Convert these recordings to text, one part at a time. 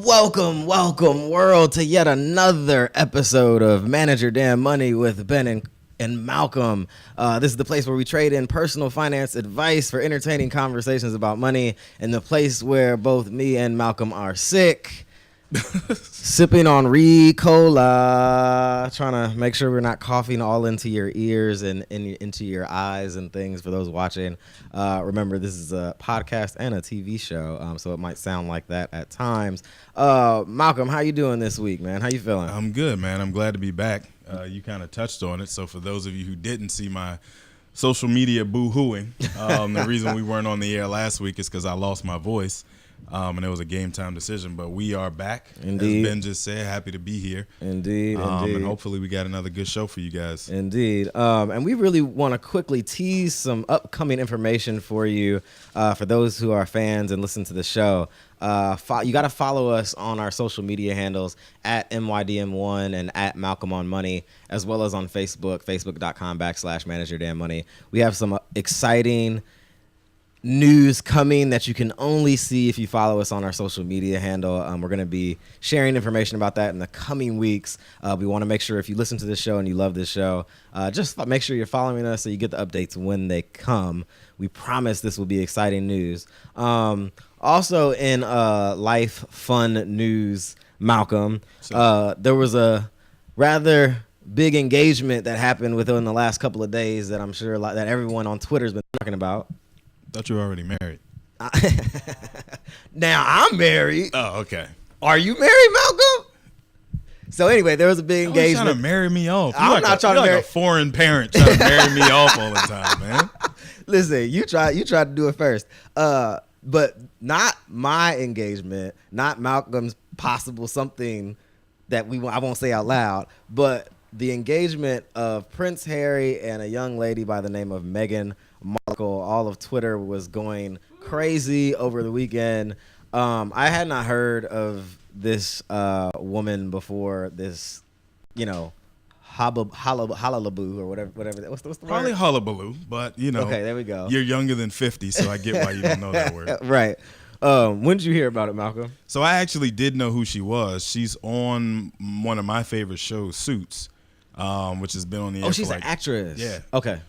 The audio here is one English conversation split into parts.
Welcome, world, to yet another episode of Manage Your Damn Money with Ben and Malcolm. This is the place where we trade in personal finance advice for entertaining conversations about money, and the place where both me and Malcolm are sick. Sipping on Ricola, trying to make sure we're not coughing all into your ears and into your eyes and things for those watching. Remember, this is a podcast and a TV show, so it might sound like that at times. Malcolm, how you doing this week, man? How you feeling? I'm good, man. I'm glad to be back. You kind of touched on it, so for those of you who didn't see my social media boo-hooing, the reason we weren't on the air last week is because I lost my voice. And it was a game time decision, but we are back. Indeed. As Ben just said, happy to be here. Indeed. And hopefully we got another good show for you guys. Indeed. And we really want to quickly tease some upcoming information for you, for those who are fans and listen to the show. You got to follow us on our social media handles at MYDM1 and at Malcolm on Money, as well as on Facebook, facebook.com/Manage Your Damn Money. We have some exciting news coming that you can only see if you follow us on our social media handle. We're going to be sharing information about that in the coming weeks. We want to make sure if you listen to this show and you love this show, just make sure you're following us so you get the updates when they come. We promise this will be exciting news. Also in life fun news, Malcolm, there was a rather big engagement that happened within the last couple of days that I'm sure that everyone on Twitter has been talking about. Thought you were already married. Now I'm married. Oh, okay. Are you married, Malcolm? So anywed, there was a big engagement. Trying to marry me off. I'm not trying to marry. Like a foreign parent trying to marry me off all the time, man. Listen, you tried to do it first. But not my engagement, not Malcolm's possible something that I won't say out loud, but the engagement of Prince Harry and a young lady by the name of Meghan Markle. All of Twitter was going crazy over the weekend. I had not heard of this woman before. This, hullabaloo or whatever. What's the word? Probably hullabaloo, but Okay, there we go. You're younger than 50, so I get why you don't know that word. Right. When did you hear about it, Malcolm? So I actually did know who she was. She's on one of my favorite shows, Suits, which has been on the air. Oh, she's an actress. Yeah. Okay.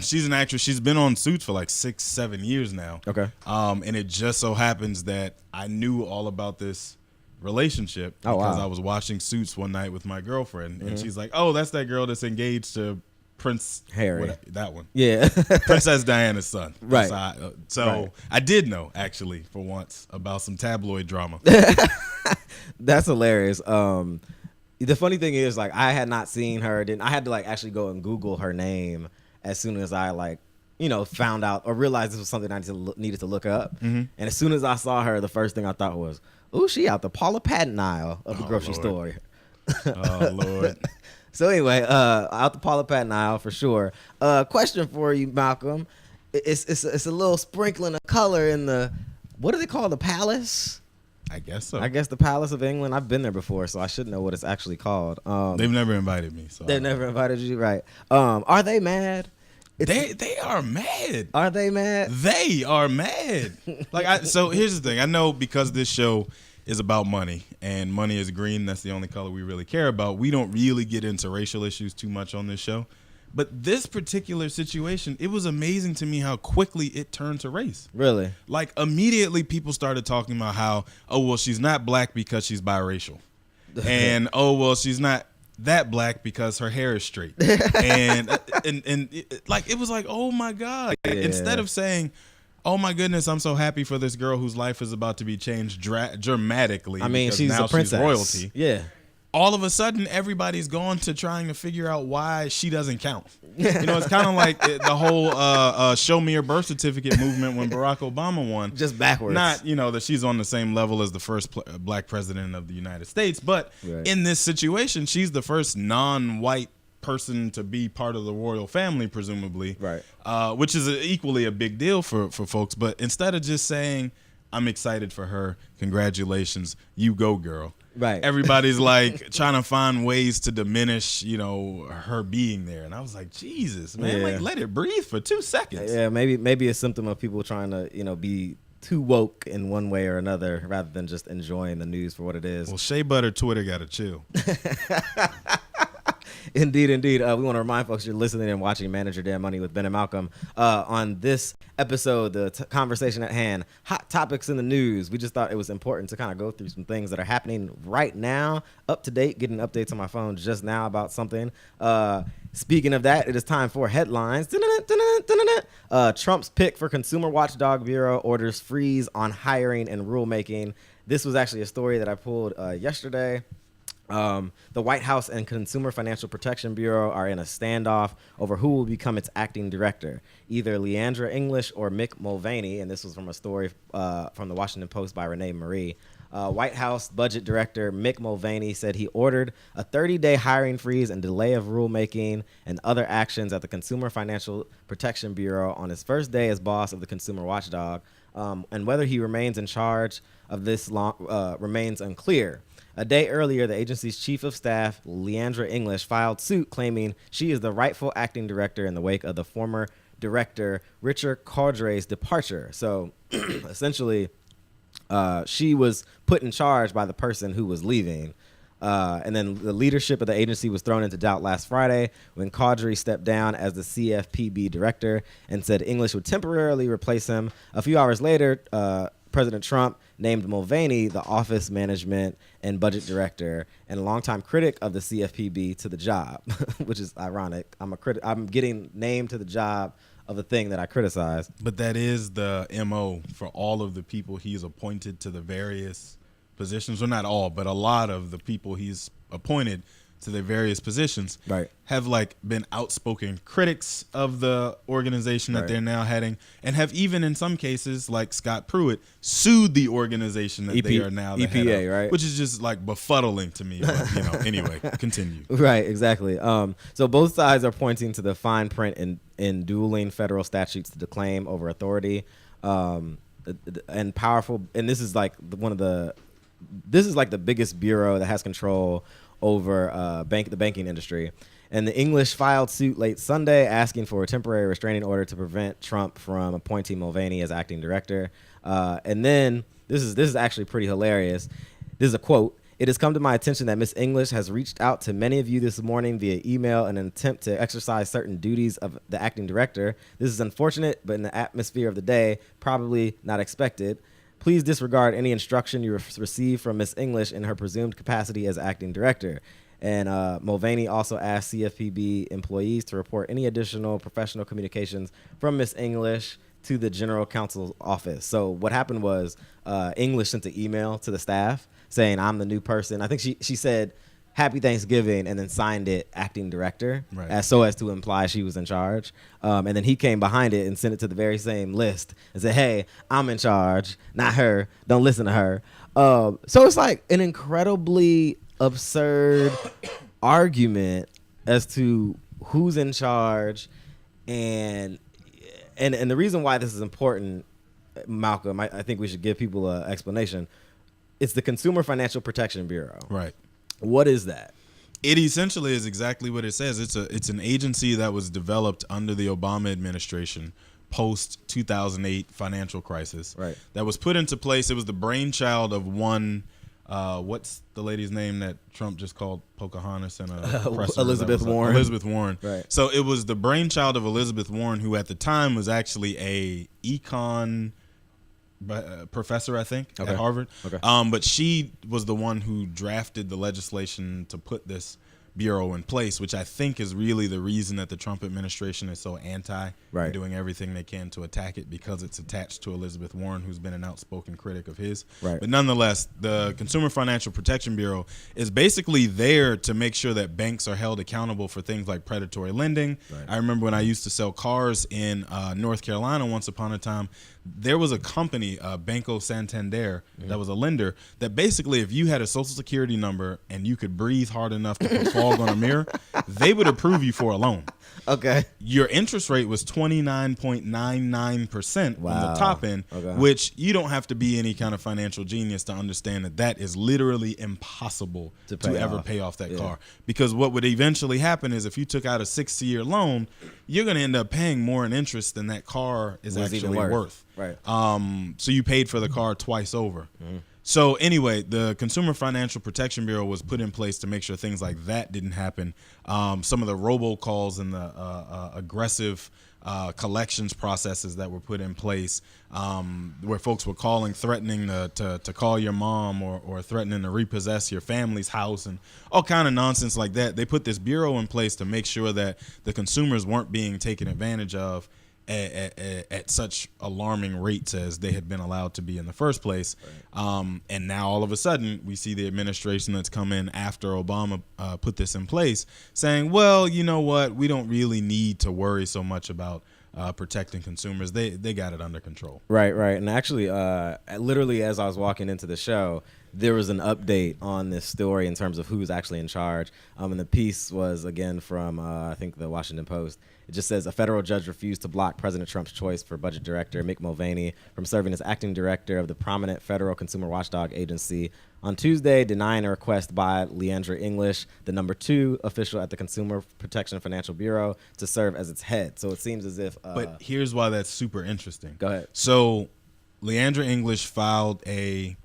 She's an actress. She's been on Suits for like 6-7 years now. Okay. And it just so happens that I knew all about this relationship because I was watching Suits one night with my girlfriend, and she's like, "Oh, that's that girl that's engaged to Prince Harry." That one. Yeah. Princess Diana's son. Right. So I did know, actually, for once, about some tabloid drama. That's hilarious. The funny thing is, like, I had not seen her. Then I had to actually go and Google her name as soon as I found out or realized this was something I needed to look up. Mm-hmm. And as soon as I saw her, the first thing I thought was, "Ooh, she out the Paula Patton aisle of the grocery store." Oh Lord. So anyway, out the Paula Patton aisle for sure. Question for you, Malcolm. It's a little sprinkling of color in the, what do they call the palace? I guess so. I guess the Palace of England. I've been there before, so I should know what it's actually called. They've never invited me. So they've never invited you, right? Are they mad? They are mad. Are they mad? They are mad. So here's the thing. I know because this show is about money and money is green. That's the only color we really care about. We don't really get into racial issues too much on this show. But this particular situation, it was amazing to me how quickly it turned to race. Really? Like immediately people started talking about how, oh, well, she's not black because she's biracial. And, oh, well, she's not that black because her hair is straight. and it was like, oh, my God. Yeah. Instead of saying, oh, my goodness, I'm so happy for this girl whose life is about to be changed dramatically. I mean, she's now a princess. She's royalty. Yeah. All of a sudden, everybody's gone to trying to figure out why she doesn't count. It's kind of like the whole show me your birth certificate movement when Barack Obama won. Just backwards. Not, that she's on the same level as the first black president of the United States. But in this situation, she's the first non-white person to be part of the royal family, presumably. Right. Which is equally a big deal for folks. But instead of just saying, I'm excited for her, congratulations, you go, girl. Right. Everybody's like trying to find ways to diminish, her being there. And I was like, Jesus, man, let it breathe for 2 seconds. Yeah, maybe a symptom of people trying to, be too woke in one way or another, rather than just enjoying the news for what it is. Well, Shea Butter Twitter got to chill. Indeed. We want to remind folks you're listening and watching Manage Your Damn Money with Ben and Malcolm. On this episode, the conversation at hand, hot topics in the news. We just thought it was important to kind of go through some things that are happening right now, up to date, getting updates on my phone just now about something. Speaking of that, it is time for headlines. Trump's pick for Consumer Watchdog Bureau orders freeze on hiring and rulemaking. This was actually a story that I pulled yesterday. The White House and Consumer Financial Protection Bureau are in a standoff over who will become its acting director, either Leandra English or Mick Mulvaney. And this was from a story from the Washington Post by Renee Marie. White House Budget Director Mick Mulvaney said he ordered a 30-day hiring freeze and delay of rulemaking and other actions at the Consumer Financial Protection Bureau on his first day as boss of the Consumer Watchdog. And whether he remains in charge of this remains unclear. A day earlier, the agency's chief of staff, Leandra English, filed suit claiming she is the rightful acting director in the wake of the former director, Richard Caudre's departure. So essentially, she was put in charge by the person who was leaving. And then the leadership of the agency was thrown into doubt last Friday when Caudre stepped down as the CFPB director and said English would temporarily replace him. A few hours later, President Trump named Mulvaney the office management and budget director and a longtime critic of the CFPB to the job, which is ironic. I'm getting named to the job of the thing that I criticize. But that is the MO for all of the people he's appointed to the various positions. Well, not all, but a lot of the people he's appointed to their various positions have been outspoken critics of the organization that they're now heading, and have even in some cases, like Scott Pruitt, sued the organization that they are now the head of, right? Which is just befuddling to me. But, anyway, continue. Right, exactly. So both sides are pointing to the fine print in dueling federal statutes to declaim over authority and powerful. And this is the biggest bureau that has control over the banking industry. And the English filed suit late Sunday asking for a temporary restraining order to prevent Trump from appointing Mulvaney as acting director. And then this is actually pretty hilarious. This is a quote. "It has come to my attention that Ms. English has reached out to many of you this morning via email in an attempt to exercise certain duties of the acting director. This is unfortunate, but in the atmosphere of the day, probably not expected. Please disregard any instruction you receive from Ms. English in her presumed capacity as acting director." And Mulvaney also asked CFPB employees to report any additional professional communications from Ms. English to the general counsel's office. So what happened was English sent an email to the staff saying, "I'm the new person." I think she said, "Happy Thanksgiving," and then signed it acting director, as to imply she was in charge. And then he came behind it and sent it to the very same list and said, "Hey, I'm in charge, not her. Don't listen to her." So it's like an incredibly absurd argument as to who's in charge, and the reason why this is important, Malcolm, I think we should give people an explanation. It's the Consumer Financial Protection Bureau. Right. What is that? It essentially is exactly what it says. It's an agency that was developed under the Obama administration post 2008 financial crisis. Right. That was put into place. It was the brainchild of one. What's the lady's name that Trump just called Pocahontas and Elizabeth Warren. Elizabeth Warren. Right. So it was the brainchild of Elizabeth Warren, who at the time was actually a econ professor, I think, at Harvard. Okay. But she was the one who drafted the legislation to put this bureau in place, which I think is really the reason that the Trump administration is so anti, and doing everything they can to attack it, because it's attached to Elizabeth Warren, who's been an outspoken critic of his. Right. But nonetheless, the Consumer Financial Protection Bureau is basically there to make sure that banks are held accountable for things like predatory lending. Right. I remember when I used to sell cars in North Carolina once upon a time, there was a company, Banco Santander, that was a lender, that basically if you had a social security number and you could breathe hard enough to perform fog on a mirror, they would approve you for a loan. Okay. Your interest rate was 29.99% on the top end, which you don't have to be any kind of financial genius to understand that is literally impossible to ever pay off that car. Because what would eventually happen is if you took out a 6-year loan, you're going to end up paying more in interest than that car is actually worth. Right. So you paid for the car twice over. Mm-hmm. So anyway, the Consumer Financial Protection Bureau was put in place to make sure things like that didn't happen. Some of the robocalls and the aggressive collections processes that were put in place, where folks were calling, threatening to call your mom or threatening to repossess your family's house and all kind of nonsense like that. They put this bureau in place to make sure that the consumers weren't being taken advantage of at such alarming rates as they had been allowed to be in the first place. Right. And now all of a sudden we see the administration that's come in after Obama put this in place saying, well, you know what, we don't really need to worry so much about protecting consumers. They got it under control. Right. And actually, literally as I was walking into the show, there was an update on this story in terms of who's actually in charge. And the piece was, again, from, I think, the Washington Post. It just says a federal judge refused to block President Trump's choice for budget director Mick Mulvaney from serving as acting director of the prominent federal consumer watchdog agency on Tuesday, denying a request by Leandra English, the number 2 official at the Consumer Protection Financial Bureau, to serve as its head. So it seems as if... but here's why that's super interesting. Go ahead. So Leandra English filed a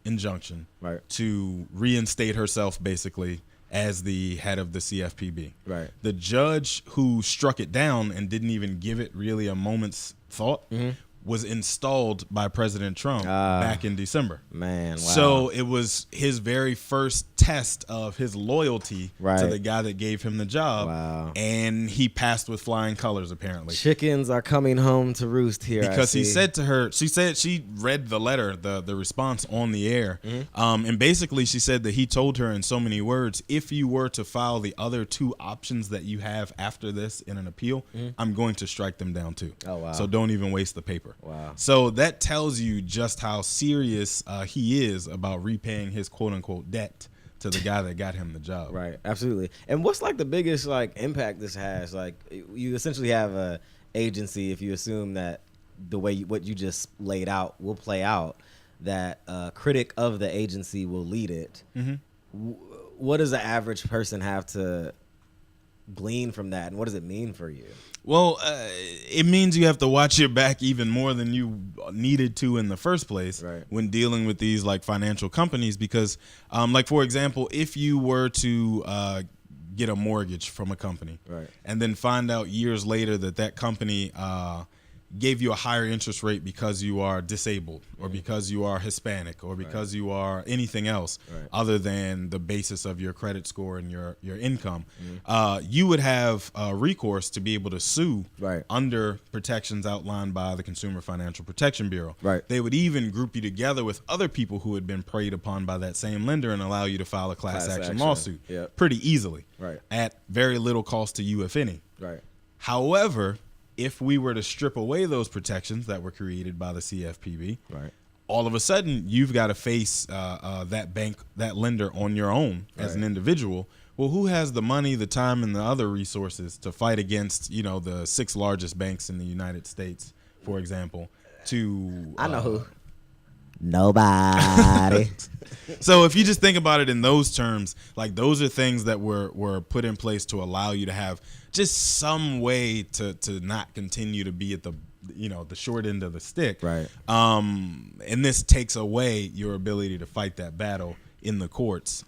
injunction to reinstate herself, basically, as the head of the CFPB. Right. The judge who struck it down and didn't even give it really a moment's thought was installed by President Trump back in December. Man, wow. So it was his very first test of his loyalty to the guy that gave him the job. Wow. And he passed with flying colors, apparently. Chickens are coming home to roost here. Because he said to her, she read the letter, the response on the air. And basically she said that he told her in so many words, if you were to file the other 2 options that you have after this in an appeal, I'm going to strike them down too. Oh, wow. So don't even waste the paper. Wow. So that tells you just how serious he is about repaying his quote unquote debt to the guy that got him the job. Right. Absolutely. And what's like the biggest like impact this has? Like you essentially have a agency, if you assume that the way what you just laid out will play out, that a critic of the agency will lead it. What does the average person have to glean from that, and what does it mean for you? Well, it means you have to watch your back even more than you needed to in the first place when dealing with these like financial companies, because like, for example, if you were to get a mortgage from a company and then find out years later that company gave you a higher interest rate because you are disabled or because you are Hispanic or because you are anything else other than the basis of your credit score and your income, you would have recourse to be able to sue under protections outlined by the Consumer Financial Protection Bureau. They would even group you together with other people who had been preyed upon by that same lender and allow you to file a class action lawsuit pretty easily at very little cost to you, if any. However, if we were to strip away those protections that were created by the CFPB, all of a sudden you've got to face that bank, that lender on your own as an individual. Well, who has the money, the time, and the other resources to fight against, the 6 largest banks in the United States, for example, to... I know who. Nobody. So if you just think about it in those terms, like those are things that were put in place to allow you to have just some way to not continue to be at the short end of the stick. And this takes away your ability to fight that battle in the courts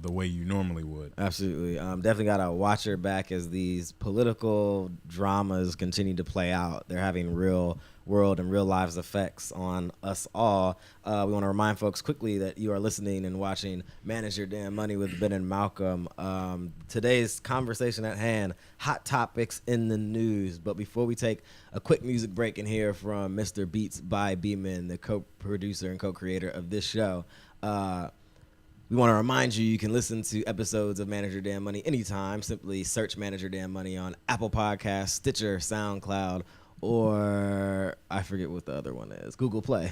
the way you normally would. Absolutely. Definitely got to watch your back as these political dramas continue to play out. They're having real world and real lives effects on us all. We want to remind folks quickly that you are listening and watching Manage Your Damn Money with Ben and Malcolm. Today's conversation at hand, hot topics in the news. But before we take a quick music break and hear from Mr. Beats by Beeman, the co-producer and co-creator of this show, we want to remind you can listen to episodes of Manage Your Damn Money anytime. Simply search Manage Your Damn Money on Apple Podcasts, Stitcher, SoundCloud, or I forget what the other one is, Google Play.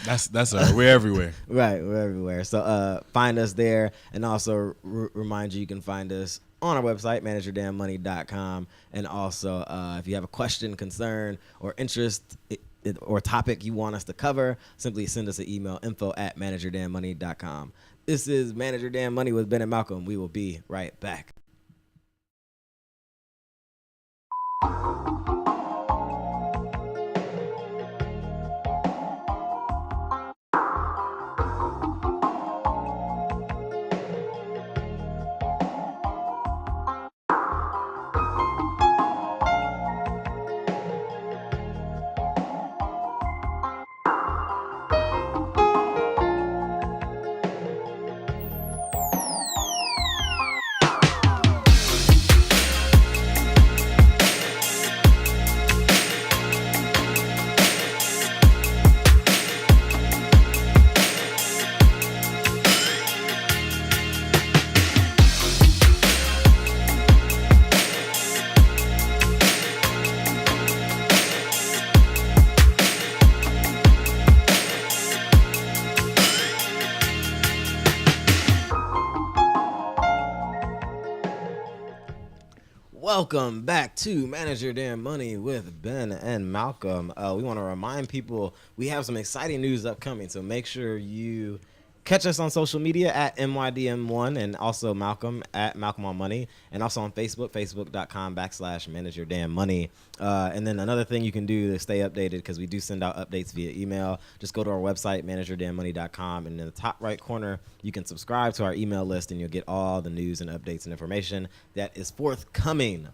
That's all right. We're everywhere. Right, we're everywhere. So find us there, and also remind you can find us on our website, manageyourdamnmoney.com. And also, if you have a question, concern, or interest or topic you want us to cover, simply send us an email, info@manageyourdamnmoney.com. This is Manage Your Damn Money with Ben and Malcolm. We will be right back. Welcome back to Manage Your Damn Money with Ben and Malcolm. We want to remind people we have some exciting news upcoming, so make sure you catch us on social media at MYDM1 and also Malcolm at Malcolm on Money, and also on Facebook, facebook.com/Manage Your Damn Money. And then another thing you can do to stay updated, because we do send out updates via email, just go to our website, manageyourdamnmoney.com, and in the top right corner, you can subscribe to our email list, and you'll get all the news and updates and information that is forthcoming.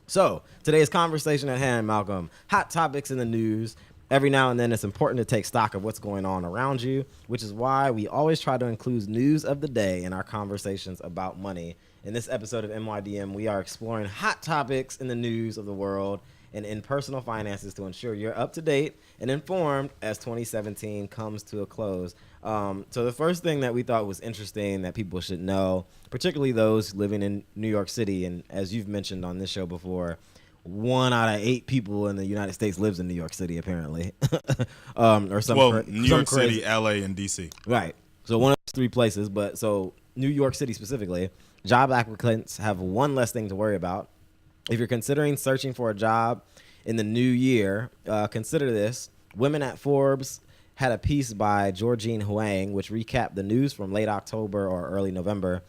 So today's conversation at hand, Malcolm, hot topics in the news. Every now and then, it's important to take stock of what's going on around you, which is why we always try to include news of the day in our conversations about money. In this episode of MYDM, we are exploring hot topics in the news of the world and in personal finances to ensure you're up to date and informed as 2017 comes to a close. So the first thing that we thought was interesting that people should know, particularly those living in New York City, and as you've mentioned on this show before, 1 out of 8 people in the United States lives in New York City, apparently. Or some New York City, LA, and DC. Right. So one of those 3 places, but so New York City specifically, job applicants have one less thing to worry about. If you're considering searching for a job in the new year, consider this. Women at Forbes had a piece by Georgine Huang, which recapped the news from late October or early November,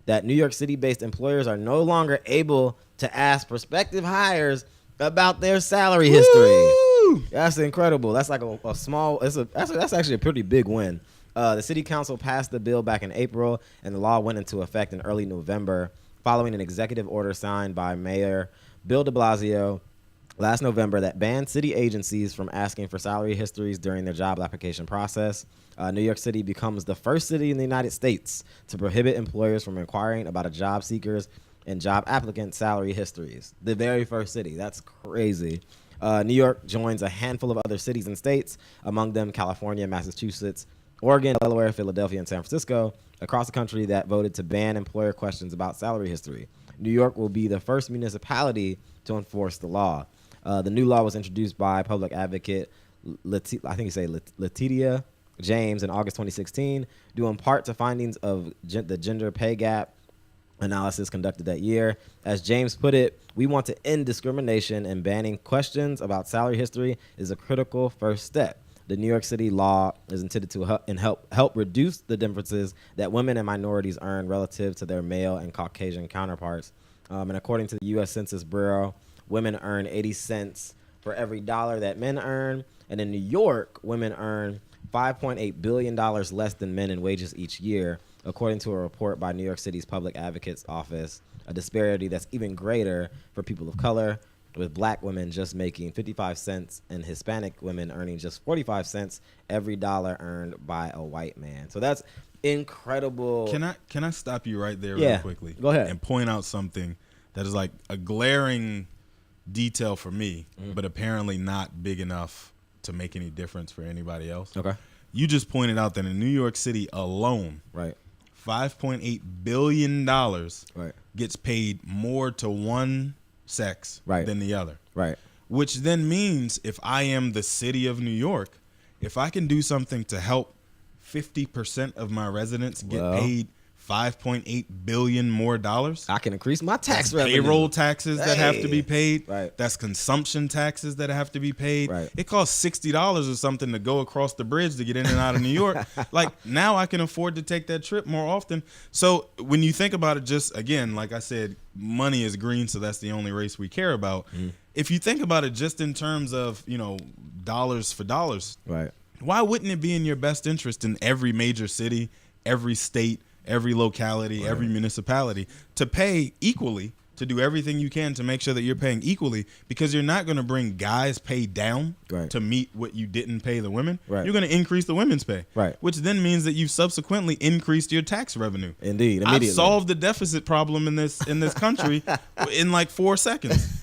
that New York City-based employers are no longer able to ask prospective hires about their salary history. Woo! That's incredible. That's like a small. That's actually a pretty big win. The city council passed the bill back in April, and the law went into effect in early November, following an executive order signed by Mayor Bill de Blasio last November that banned city agencies from asking for salary histories during their job application process. New York City becomes the first city in the United States to prohibit employers from inquiring about a job seeker's and job applicant salary histories. The very first city. That's crazy. New York joins a handful of other cities and states, among them California, Massachusetts, Oregon, Delaware, Philadelphia, and San Francisco, across the country that voted to ban employer questions about salary history. New York will be the first municipality to enforce the law. The new law was introduced by public advocate Letitia James in August 2016, due in part to findings of the gender pay gap analysis conducted that year. As James put it, we want to end discrimination, and banning questions about salary history is a critical first step. The New York City law is intended to help reduce the differences that women and minorities earn relative to their male and Caucasian counterparts. And according to the U.S. Census Bureau, women earn 80 cents for every dollar that men earn. And in New York, women earn $5.8 billion less than men in wages each year, according to a report by New York City's Public Advocate's Office, a disparity that's even greater for people of color, with black women just making 55 cents and Hispanic women earning just 45 cents every dollar earned by a white man. So that's incredible. Can I stop you right there real quickly? Go ahead. And point out something that is like a glaring detail for me, but apparently not big enough to make any difference for anybody else. Okay. You just pointed out that in New York City alone, Right. $5.8 billion Right. gets paid more to one sex Right. than the other. Right. Which then means if I am the city of New York if I can do something to help 50% of my residents get paid $5.8 billion more dollars, I can increase my tax that's revenue. payroll taxes that have to be paid. Right. That's consumption taxes that have to be paid. Right. It costs $60 or something to go across the bridge to get in and out of New York. Like, now I can afford to take that trip more often. So when you think about it, just again, like I said, money is green, so that's the only race we care about. If you think about it just in terms of, dollars for dollars, Right. why wouldn't it be in your best interest in every major city, every state, every locality, every municipality to pay equally, to do everything you can to make sure that you're paying equally, because you're not going to bring guys' pay down to meet what you didn't pay the women. Right. You're going to increase the women's pay, Right. which then means that you've subsequently increased your tax revenue. Indeed, I've immediately. solved the deficit problem in this country in like 4 seconds.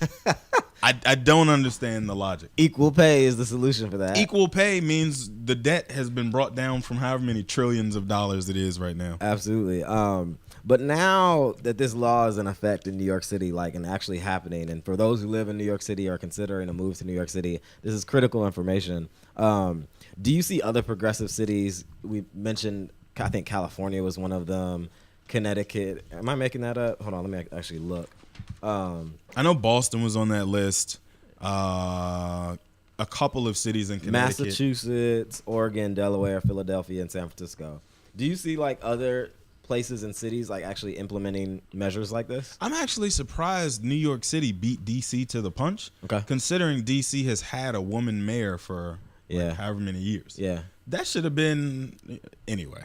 I don't understand the logic. Equal pay is the solution for that. Equal pay means the debt has been brought down from however many trillions of dollars it is right now. Absolutely. But now that this law is in effect in New York City, and actually happening, and for those who live in New York City or are considering a move to New York City, this is critical information. Do you see other progressive cities? We mentioned, I think California was one of them. Connecticut. Am I making that up? Hold on, let me actually look. I know Boston was on that list. A couple of cities in Connecticut. Massachusetts, Oregon, Delaware, Philadelphia, and San Francisco. Do you see other places and cities actually implementing measures like this? I'm actually surprised New York City beat DC to the punch. Okay. Considering DC has had a woman mayor for however many years. Yeah. That should have been anyway.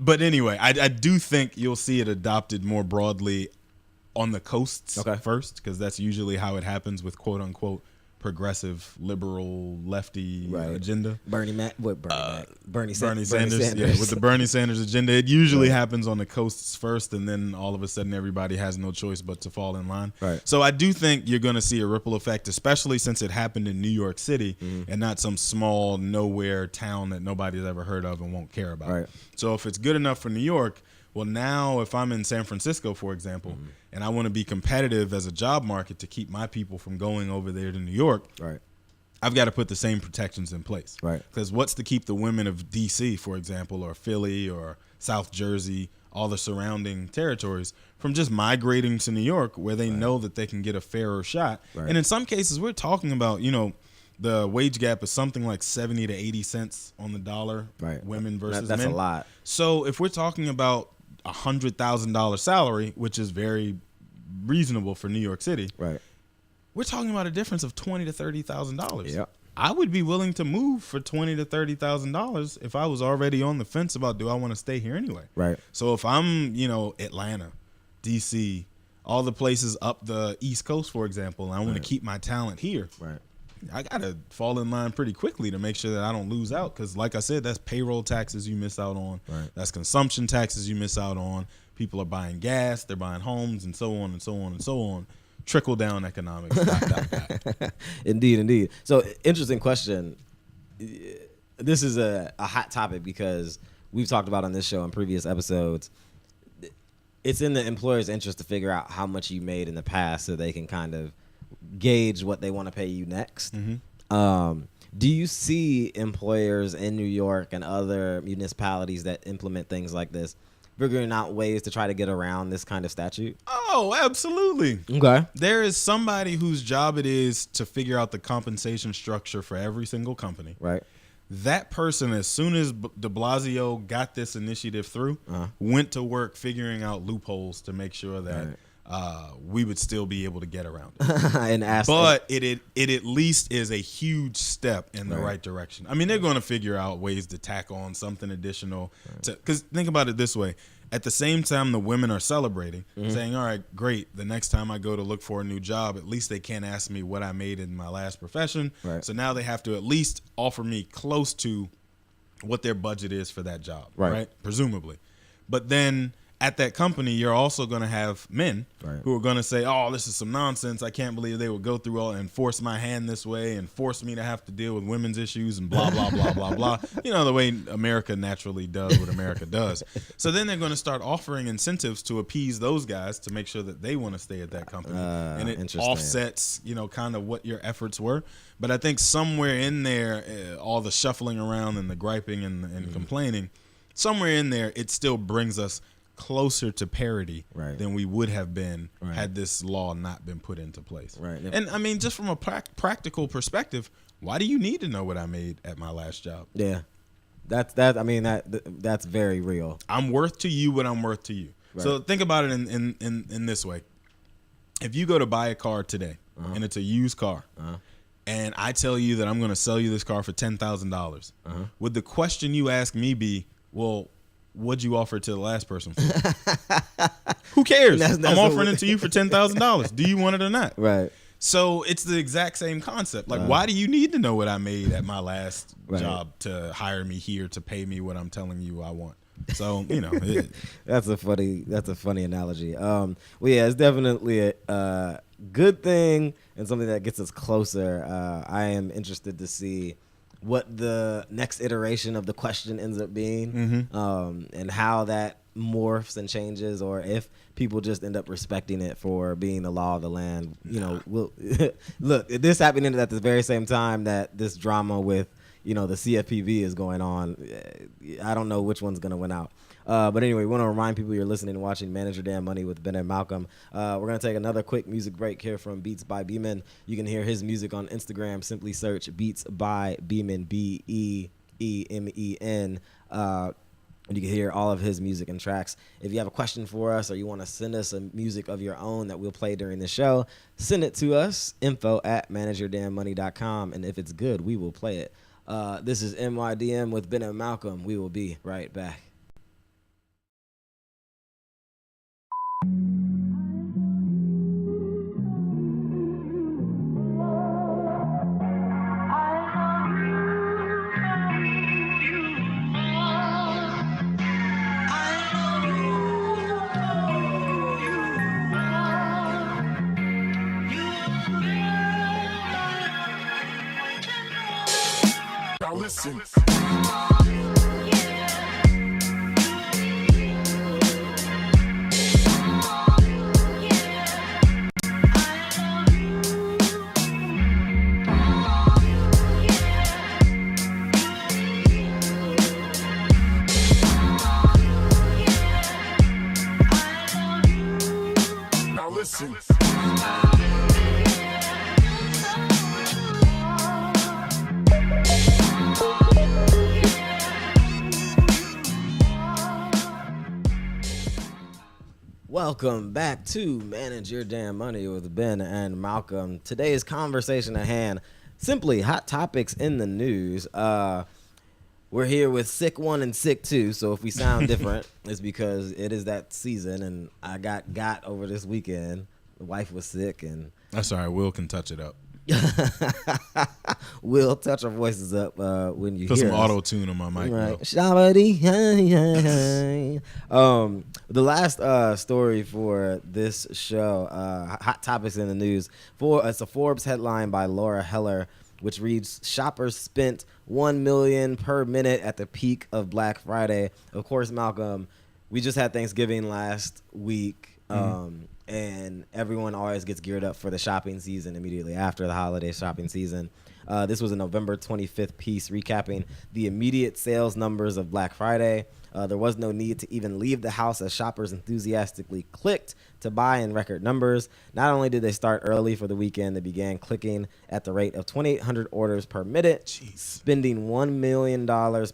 But anyway, I do think you'll see it adopted more broadly on the coasts first, because that's usually how it happens with quote unquote progressive, liberal, lefty agenda. Bernie Sanders. Sanders. Yeah, with the Bernie Sanders agenda, it usually happens on the coasts first, and then all of a sudden everybody has no choice but to fall in line. Right. So I do think you're going to see a ripple effect, especially since it happened in New York City and not some small nowhere town that nobody's ever heard of and won't care about. Right. So if it's good enough for New York, well, now if I'm in San Francisco, for example, and I want to be competitive as a job market to keep my people from going over there to New York, I've got to put the same protections in place. Right. Because what's to keep the women of D.C., for example, or Philly or South Jersey, all the surrounding territories, from just migrating to New York where they know that they can get a fairer shot? Right. And in some cases, we're talking about, the wage gap is something like 70 to 80 cents on the dollar, women versus that's men. a lot. So if we're talking about $100,000 salary, which is very reasonable for New York City, we're talking about a difference of $20,000 to $30,000. Yeah. I would be willing to move for $20,000 to $30,000 if I was already on the fence about, do I want to stay here anyway? Right. So if I'm, Atlanta, DC, all the places up the East Coast, for example, and I want to keep my talent here, I got to fall in line pretty quickly to make sure that I don't lose out, because like I said, that's payroll taxes you miss out on. That's consumption taxes you miss out on. People are buying gas, they're buying homes, and so on and so on and so on. Trickle down economics. Indeed. So interesting question. This is a hot topic because we've talked about on this show in previous episodes. It's in the employer's interest to figure out how much you made in the past so they can kind of gauge what they want to pay you next. Do you see employers in New York and other municipalities that implement things like this figuring out ways to try to get around this kind of statute? Oh, absolutely. Okay. There is somebody whose job it is to figure out the compensation structure for every single company. Right. That person, as soon as de Blasio got this initiative through, went to work figuring out loopholes to make sure that we would still be able to get around it. But it at least is a huge step in the right direction. I mean, they're going to figure out ways to tack on something additional. Because think about it this way. At the same time, the women are celebrating, saying, all right, great. The next time I go to look for a new job, at least they can't ask me what I made in my last profession. Right. So now they have to at least offer me close to what their budget is for that job, right? Presumably. But then at that company, you're also going to have men Right. who are going to say, oh, this is some nonsense. I can't believe they would go through all and force my hand this way and force me to have to deal with women's issues and blah, blah, blah, blah, blah. You know, the way America naturally does what America does. So then they're going to start offering incentives to appease those guys to make sure that they want to stay at that company. And it offsets, you know, kind of what your efforts were. But I think somewhere in there, all the shuffling around and the griping and complaining, somewhere in there, it still brings us closer to parity than we would have been had this law not been put into place. Right. And I mean, just from a practical perspective, why do you need to know what I made at my last job? Yeah, that's very real. I'm worth to you what I'm worth to you. Right. So think about it in this way. If you go to buy a car today and it's a used car, and I tell you that I'm going to sell you this car for $10,000, would the question you ask me be, well, what'd you offer to the last person for? Who cares? I'm offering it to you for $10,000. Do you want it or not? Right. So it's the exact same concept. Like, why do you need to know what I made at my last job to hire me here to pay me what I'm telling you I want? So, you know, that's a funny analogy. Well, yeah, it's definitely a good thing and something that gets us closer. I am interested to see what the next iteration of the question ends up being, and how that morphs and changes, or if people just end up respecting it for being the law of the land. You know, look, this happening at the very same time that this drama with, you know, the CFPB is going on. I don't know which one's going to win out. But anyway, we want to remind people you're listening and watching Manage Your Damn Money with Ben and Malcolm. We're going to take another quick music break here from Beats by Beeman. You can hear his music on Instagram. Simply search Beats by Beeman, Beemen. And you can hear all of his music and tracks. If you have a question for us or you want to send us some music of your own that we'll play during the show, send it to us, info@manageyourdamnmoney.com. And if it's good, we will play it. This is MYDM with Ben and Malcolm. We will be right back. Now listen. Now listen. Welcome back to Manage Your Damn Money with Ben and Malcolm. Today's conversation at hand, simply hot topics in the news. We're here with Sick 1 and Sick 2, so if we sound different, it's because it is that season, and I got over this weekend. The wife was sick, and that's all right. Will can touch it up. We'll touch our voices up when you put hear some us. Auto tune on my mic. Right. The last story for this show, hot topics in the news. It's a Forbes headline by Laura Heller, which reads: "Shoppers spent $1 million per minute at the peak of Black Friday." Of course, Malcolm, we just had Thanksgiving last week. And everyone always gets geared up for the shopping season immediately after the holiday shopping season. This was a November 25th piece recapping the immediate sales numbers of Black Friday. There was no need to even leave the house as shoppers enthusiastically clicked to buy in record numbers. Not only did they start early for the weekend, they began clicking at the rate of 2,800 orders per minute, spending $1 million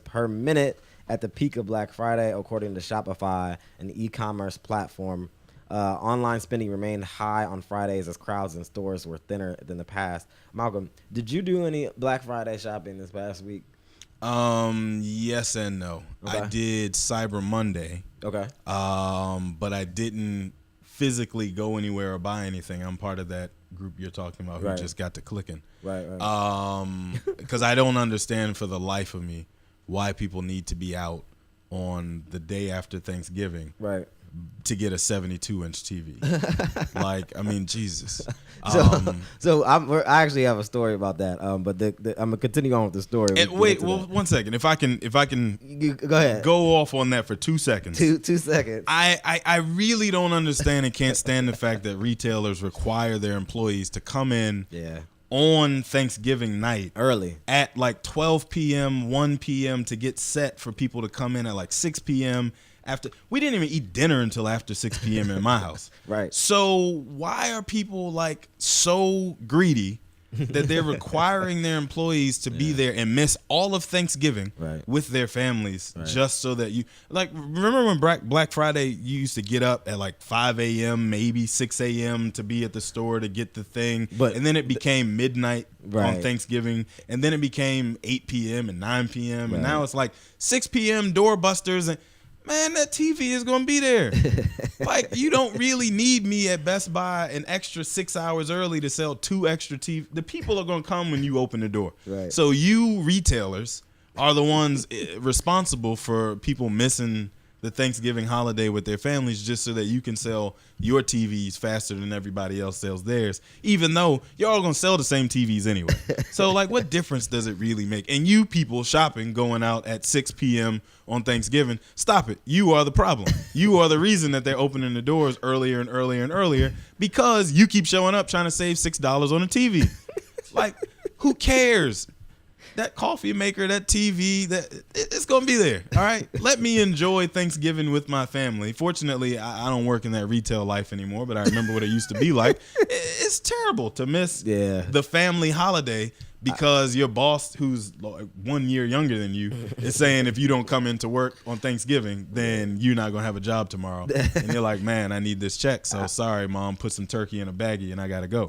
per minute at the peak of Black Friday, according to Shopify, an e-commerce platform. Online spending remained high on Fridays as crowds in stores were thinner than the past. Malcolm, did you do any Black Friday shopping this past week? Yes and no. Okay. I did Cyber Monday. Okay. But I didn't physically go anywhere or buy anything. I'm part of that group you're talking about who just got to clicking. Right. Because I don't understand for the life of me why people need to be out on the day after Thanksgiving. Right. to get a 72-inch TV. Like, I mean, Jesus. I actually have a story about that. But I'm gonna continue on with the story. Wait, well, 1 second. If I can Go ahead. go off on that for 2 seconds. 2 seconds. I really don't understand and can't stand the fact that retailers require their employees to come in on Thanksgiving night early at like 12 p.m., 1 p.m. to get set for people to come in at like 6 p.m. After we didn't even eat dinner until after 6 p.m. in my house. Right. So why are people like so greedy that they're requiring their employees to be there and miss all of Thanksgiving with their families just so that you like remember when Black Friday you used to get up at like 5 a.m. maybe 6 a.m. to be at the store to get the thing, and then it became midnight on Thanksgiving, and then it became 8 p.m. and 9 p.m. and now it's like 6 p.m. doorbusters, and man, that TV is going to be there. Like, you don't really need me at Best Buy an extra 6 hours early to sell 2 extra TV. The people are going to come when you open the door. Right. So you retailers are the ones responsible for people missing the Thanksgiving holiday with their families just so that you can sell your TVs faster than everybody else sells theirs, even though you're all going to sell the same TVs anyway. So, like, what difference does it really make? And you people shopping, going out at 6 p.m. on Thanksgiving, stop it. You are the problem. You are the reason that they're opening the doors earlier and earlier and earlier because you keep showing up trying to save $6 on a TV. Like, who cares? That coffee maker, that TV, it's going to be there. All right. Let me enjoy Thanksgiving with my family. Fortunately, I don't work in that retail life anymore, but I remember what it used to be like. It's terrible to miss the family holiday because your boss, who's 1 year younger than you, is saying if you don't come into work on Thanksgiving, then you're not going to have a job tomorrow. And you're like, man, I need this check. So sorry, Mom, put some turkey in a baggie and I got to go.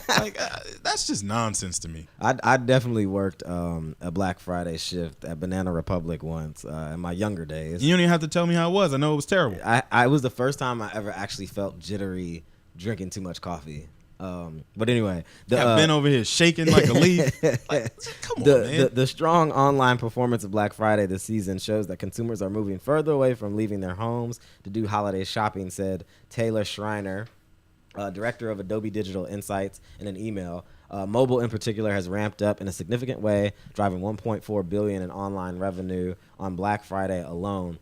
Like, that's just nonsense to me. I definitely worked a Black Friday shift at Banana Republic once in my younger days. You don't even have to tell me how it was. I know it was terrible. I was the first time I ever actually felt jittery drinking too much coffee. But anyway, I've been over here shaking like a leaf. Like, come on, man. The strong online performance of Black Friday this season shows that consumers are moving further away from leaving their homes to do holiday shopping, said Taylor Schreiner, director of Adobe Digital Insights, in an email. Mobile in particular has ramped up in a significant way, driving $1.4 billion in online revenue on Black Friday alone.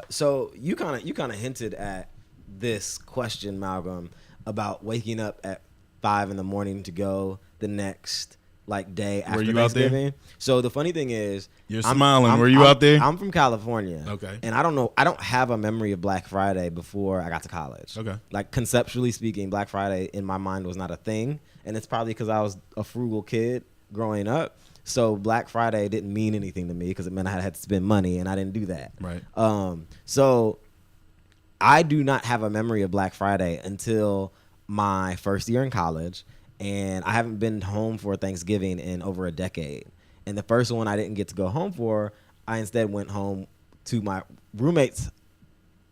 So you kind of hinted at this question, Malcolm, about waking up at 5 a.m. to go the next day after Thanksgiving. Out there? So the funny thing is, you're smiling. Were you out there? I'm from California. Okay. And I don't have a memory of Black Friday before I got to college. Okay. Like, conceptually speaking, Black Friday in my mind was not a thing, and it's probably because I was a frugal kid growing up. So Black Friday didn't mean anything to me because it meant I had to spend money, and I didn't do that. Right. So I do not have a memory of Black Friday until my first year in college, and I haven't been home for Thanksgiving in over a decade. And the first one I didn't get to go home for, I instead went home to my roommate's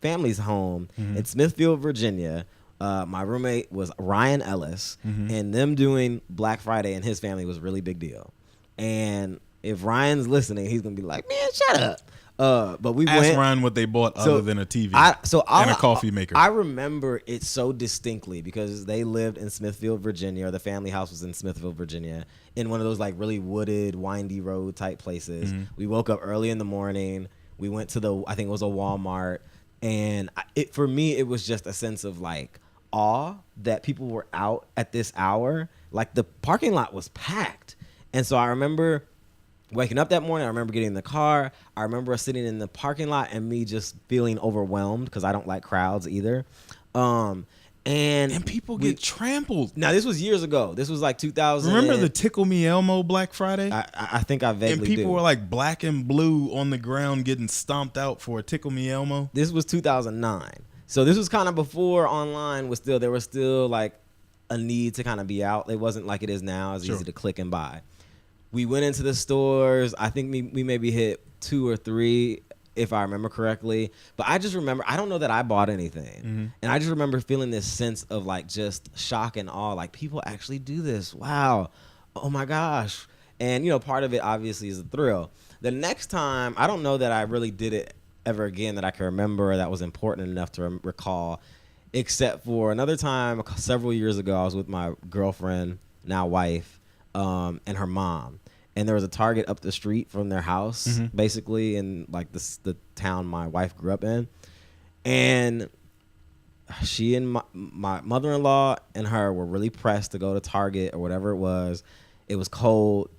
family's home in Smithfield, Virginia. My roommate was Ryan Ellis, and them doing Black Friday and his family was a really big deal. And if Ryan's listening, he's gonna be like, "Man, shut up." But we Ask went. Ryan what they bought other than a TV and a coffee maker. I remember it so distinctly because they lived in Smithfield, Virginia, or the family house was in Smithfield, Virginia, in one of those really wooded, windy road type places. We woke up early in the morning. We went to I think it was a Walmart, and for me, it was just a sense of awe that people were out at this hour. Like, the parking lot was packed, and so I remember waking up that morning. I remember getting in the car. I remember us sitting in the parking lot and me just feeling overwhelmed because I don't like crowds either. And people get trampled. Now, this was years ago. This was 2000. Remember the Tickle Me Elmo Black Friday? I think I vaguely do. And people were black and blue on the ground getting stomped out for a Tickle Me Elmo. This was 2009. So this was kind of before online was still, there was still a need to kind of be out. It wasn't like it is now. It's easy to click and buy. We went into the stores. I think we maybe hit 2 or 3, if I remember correctly. But I just remember, I don't know that I bought anything. And I just remember feeling this sense of just shock and awe. People actually do this. Wow. Oh my gosh. And, part of it obviously is a thrill. The next time, I don't know that I really did it ever again that I can remember that was important enough to recall, except for another time several years ago. I was with my girlfriend, now wife, and her mom. And there was a Target up the street from their house, basically, in like the town my wife grew up in. And she and my mother-in-law and her were really pressed to go to Target or whatever it was. It was cold.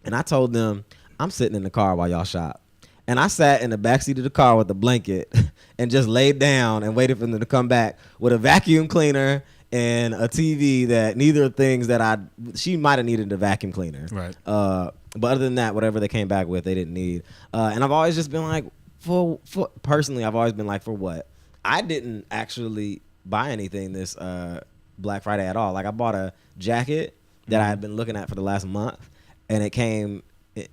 And I told them, I'm sitting in the car while y'all shop. And I sat in the backseat of the car with a blanket and just laid down and waited for them to come back with a vacuum cleaner and a TV that neither of things that she might have needed a vacuum cleaner. Right. But other than that, whatever they came back with, they didn't need. And I've always just been like, personally, I've always been like, for what? I didn't actually buy anything this Black Friday at all. Like, I bought a jacket that I had been looking at for the last month, and it came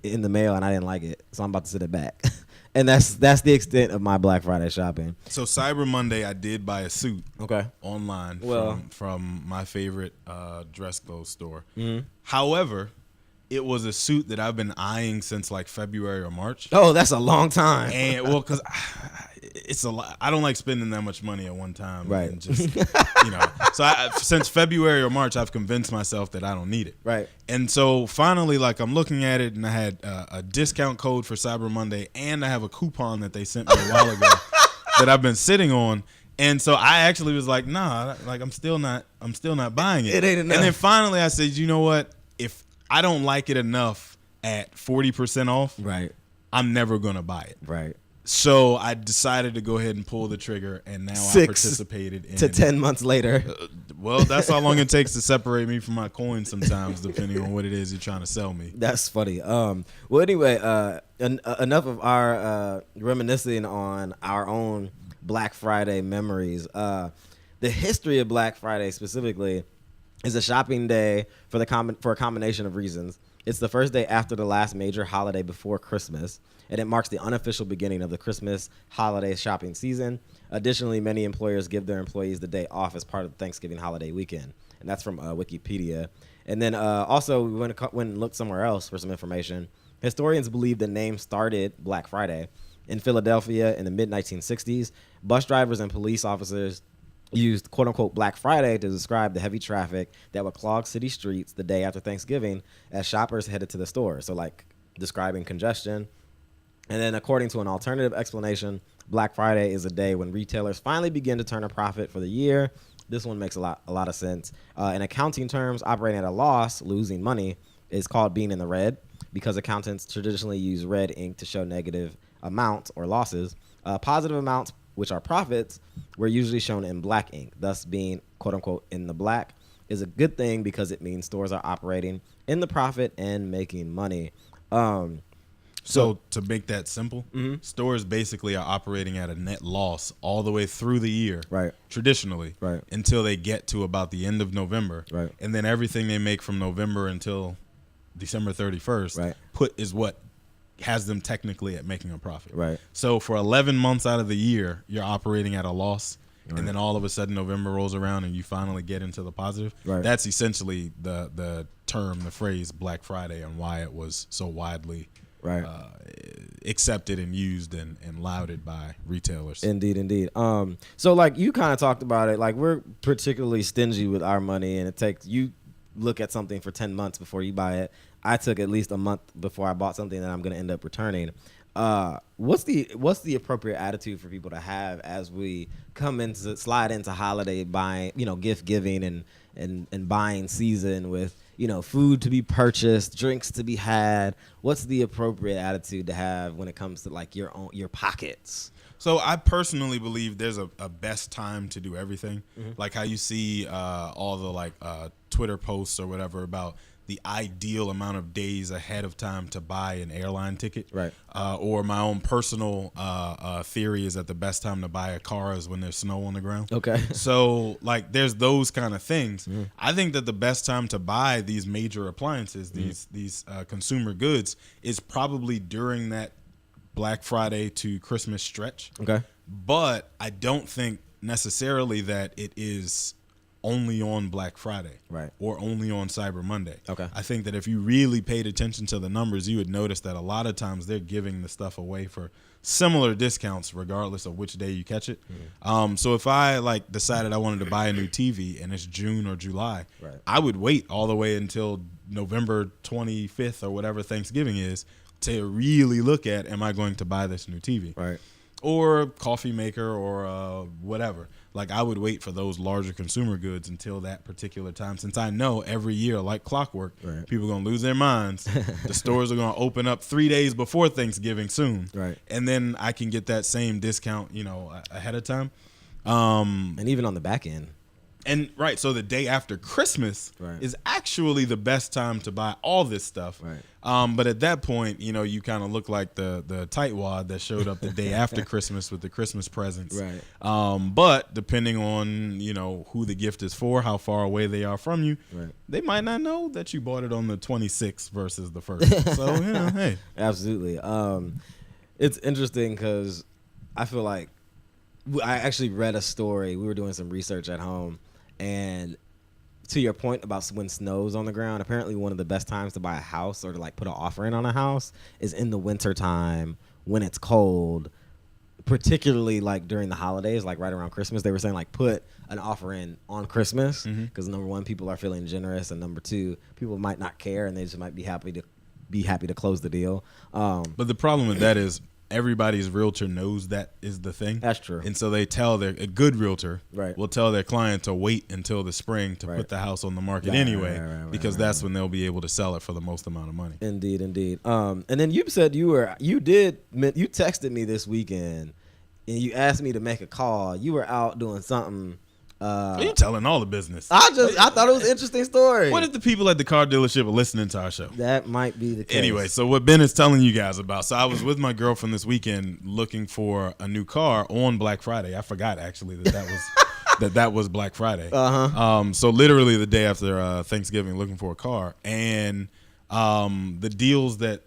in the mail, and I didn't like it, so I'm about to send it back. And that's the extent of my Black Friday shopping. So Cyber Monday, I did buy a suit. Okay. Online Well, from my favorite dress clothes store. Mm-hmm. However, it was a suit that I've been eyeing since like February or March. Oh, that's a long time. And well, because it's a lot. I don't like spending that much money at one time. Right. And just, so since February or March, I've convinced myself that I don't need it. Right. And so finally, like, I'm looking at it, and I had a discount code for Cyber Monday, and I have a coupon that they sent me a while ago that I've been sitting on. And so I actually was like, nah, like I'm still not buying it. It ain't enough. And then finally I said, you know what? If I don't like it enough at 40% off, Right. I'm never gonna buy it. Right. So I decided to go ahead and pull the trigger, and now I participated in 10 months later. Well, that's how long it takes to separate me from my coins sometimes, depending on what it is you're trying to sell me. That's funny. Well, anyway, enough of our reminiscing on our own Black Friday memories. The history of Black Friday specifically is a shopping day for a combination of reasons. It's the first day after the last major holiday before Christmas, and it marks the unofficial beginning of the Christmas holiday shopping season. Additionally, many employers give their employees the day off as part of the Thanksgiving holiday weekend, and that's from Wikipedia. And then also, we went and looked somewhere else for some information. Historians believe the name started Black Friday in Philadelphia in the mid-1960s. Bus drivers and police officers used quote-unquote Black Friday to describe the heavy traffic that would clog city streets the day after Thanksgiving as shoppers headed to the store. So, like, describing congestion. And then, according to an alternative explanation, Black Friday is a day when retailers finally begin to turn a profit for the year. This one makes a lot of sense. In accounting terms, operating at a loss, losing money, is called being in the red, because accountants traditionally use red ink to show negative amounts or losses. Positive amounts, which are profits, were usually shown in black ink. Thus, being quote-unquote in the black is a good thing because it means stores are operating in the profit and making money. So to make that simple, stores basically are operating at a net loss all the way through the year, Right. traditionally, Right. until they get to about the end of November. Right. And then everything they make from November until December 31st Right. is what has them technically at making a profit. Right. So for 11 months out of the year, you're operating at a loss. Right. And then all of a sudden November rolls around and you finally get into the positive. Right. That's essentially the phrase Black Friday, and why it was so widely Right. accepted and used and lauded by retailers. Indeed. So like you kind of talked about it, like we're particularly stingy with our money, and it takes you look at something for 10 months before you buy it. I took at least a month before I bought something that I'm going to end up returning. What's the appropriate attitude for people to have as we slide into holiday buying, gift giving and buying season with, food to be purchased, drinks to be had? What's the appropriate attitude to have when it comes to like your pockets? So I personally believe there's a best time to do everything. Mm-hmm. Like how you see all the Twitter posts or whatever about the ideal amount of days ahead of time to buy an airline ticket. Right. Or my own personal theory is that the best time to buy a car is when there's snow on the ground. Okay. So like there's those kind of things. Mm-hmm. I think that the best time to buy these major appliances, these consumer goods, is probably during that Black Friday to Christmas stretch. Okay. But I don't think necessarily that it is only on Black Friday, Right. or only on Cyber Monday. Okay. I think that if you really paid attention to the numbers, you would notice that a lot of times they're giving the stuff away for similar discounts regardless of which day you catch it. So if I like decided I wanted to buy a new TV and it's June or July, Right. I would wait all the way until November 25th or whatever Thanksgiving is to really look at, am I going to buy this new TV? Right. Or coffee maker or whatever. Like, I would wait for those larger consumer goods until that particular time, since I know every year, like clockwork, Right. people are going to lose their minds. The stores are going to open up 3 days before Thanksgiving soon. Right. And then I can get that same discount, ahead of time. And even on the back end. And right, so the day after Christmas Right. is actually the best time to buy all this stuff. Right. But at that point, you kind of look like the tightwad that showed up the day after Christmas with the Christmas presents. Right. But depending on who the gift is for, how far away they are from you, Right. they might not know that you bought it on the 26th versus the 1st. So hey, Absolutely. It's interesting because I feel like I actually read a story. We were doing some research at home, and to your point about when snow's on the ground, apparently one of the best times to buy a house or to like put an offer in on a house is in the winter time when it's cold, particularly like during the holidays, like right around Christmas. They were saying like put an offer in on Christmas because number one, people are feeling generous, and number two, people might not care and they just might be happy to close the deal. but the problem with that is everybody's realtor knows that is the thing. That's true. And so they tell a good realtor Right. will tell their client to wait until the spring to Right. put the house on the market Right, anyway, right, because that's when they'll be able to sell it for the most amount of money. Indeed. And then you said you texted me this weekend and you asked me to make a call. You were out doing something. You telling all the business. I thought it was an interesting story. What if the people at the car dealership are listening to our show? That might be the case. Anyway, so what Ben is telling you guys about. So I was with my girlfriend this weekend looking for a new car on Black Friday. I forgot actually that was that was Black Friday. So literally the day after Thanksgiving, looking for a car, and the deals that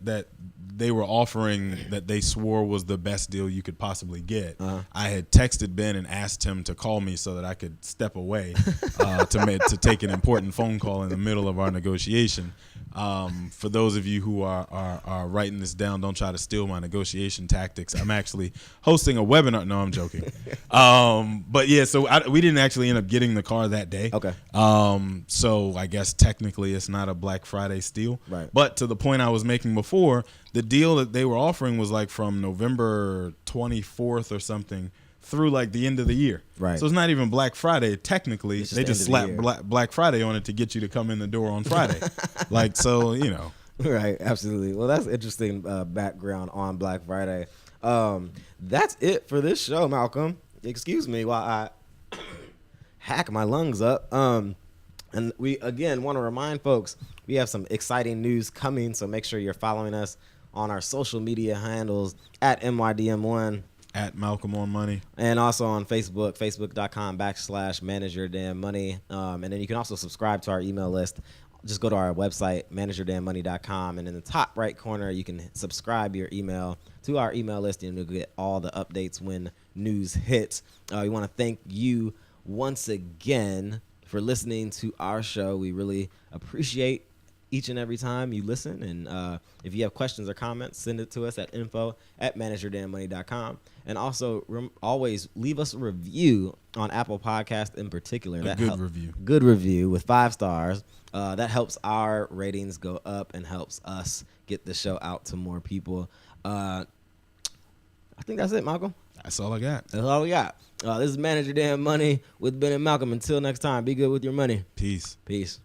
they were offering that they swore was the best deal you could possibly get. I had texted Ben and asked him to call me so that I could step away to take an important phone call in the middle of our negotiation. For those of you who are writing this down, don't try to steal my negotiation tactics. I'm actually hosting a webinar. No, I'm joking. But yeah, so we didn't actually end up getting the car that day. Okay. So I guess technically it's not a Black Friday steal. Right. But to the point I was making before, the deal that they were offering was like from November 24th or something through like the end of the year. Right. So it's not even Black Friday technically. It's just They the just end of the slapped year. Black Friday on it to get you to come in the door on Friday. Like, so, Right, absolutely. Well, that's interesting background on Black Friday. That's it for this show, Malcolm. Excuse me while I hack my lungs up. And we, again, want to remind folks, we have some exciting news coming, so make sure you're following us on our social media handles at MYDM1. At Malcolm on Money. And also on Facebook, facebook.com/manageyourdamnmoney. And then you can also subscribe to our email list. Just go to our website, manageyourdamnmoney.com. And in the top right corner, you can subscribe your email to our email list, and you'll get all the updates when news hits. We want to thank you once again for listening to our show. We really appreciate each and every time you listen. And if you have questions or comments, send it to us at info@manageyourdamnmoney.com. And also, always leave us a review on Apple Podcasts in particular. Good review with 5 stars. That helps our ratings go up and helps us get the show out to more people. I think that's it, Malcolm. That's all I got. That's all we got. This is Manage Your Damn Money with Ben and Malcolm. Until next time, be good with your money. Peace. Peace.